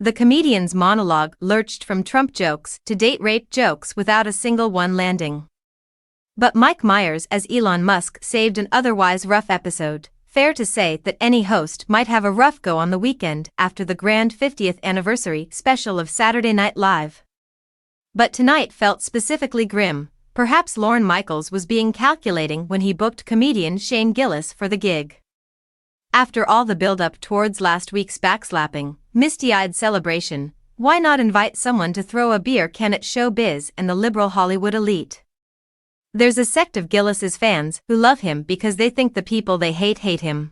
The comedian's monologue lurched from Trump jokes to date rape jokes without a single one landing. But Mike Myers as Elon Musk saved an otherwise rough episode. Fair to say that any host might have a rough go on the weekend after the grand 50th anniversary special of Saturday Night Live. But tonight felt specifically grim. Perhaps Lorne Michaels was being calculating when he booked comedian Shane Gillis for the gig. After all the build-up towards last week's backslapping, misty-eyed celebration, why not invite someone to throw a beer can at showbiz and the liberal Hollywood elite? There's a sect of Gillis's fans who love him because they think the people they hate him.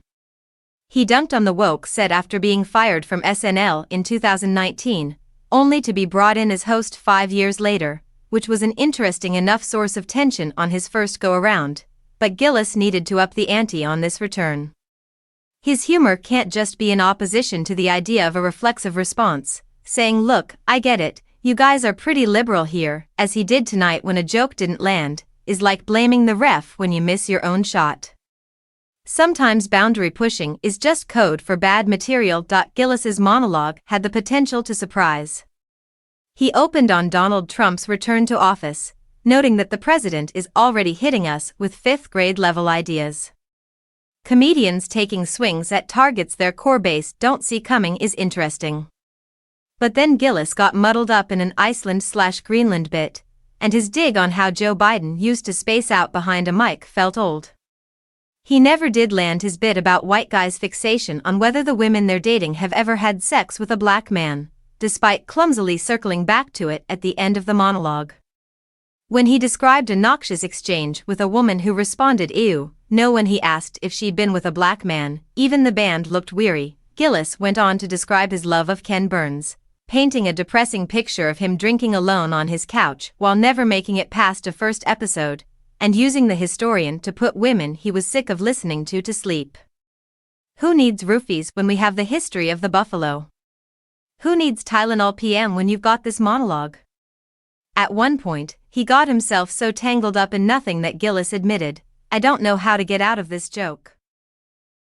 He dunked on the woke set after being fired from SNL in 2019, only to be brought in as host 5 years later, which was an interesting enough source of tension on his first go-around, but Gillis needed to up the ante on this return. His humor can't just be in opposition to the idea of a reflexive response, saying, "Look, I get it, you guys are pretty liberal here," as he did tonight when a joke didn't land, is like blaming the ref when you miss your own shot. Sometimes boundary pushing is just code for bad material. Gillis's monologue had the potential to surprise. He opened on Donald Trump's return to office, noting that the president is already hitting us with fifth-grade level ideas. Comedians taking swings at targets their core base don't see coming is interesting. But then Gillis got muddled up in an Iceland/Greenland bit, and his dig on how Joe Biden used to space out behind a mic felt old. He never did land his bit about white guys' fixation on whether the women they're dating have ever had sex with a black man, despite clumsily circling back to it at the end of the monologue. When he described a noxious exchange with a woman who responded "ew," no when he asked if she'd been with a black man, even the band looked weary, Gillis went on to describe his love of Ken Burns, painting a depressing picture of him drinking alone on his couch while never making it past a first episode, and using the historian to put women he was sick of listening to sleep. Who needs roofies when we have the history of the buffalo? Who needs Tylenol PM when you've got this monologue? At one point, he got himself so tangled up in nothing that Gillis admitted, "I don't know how to get out of this joke."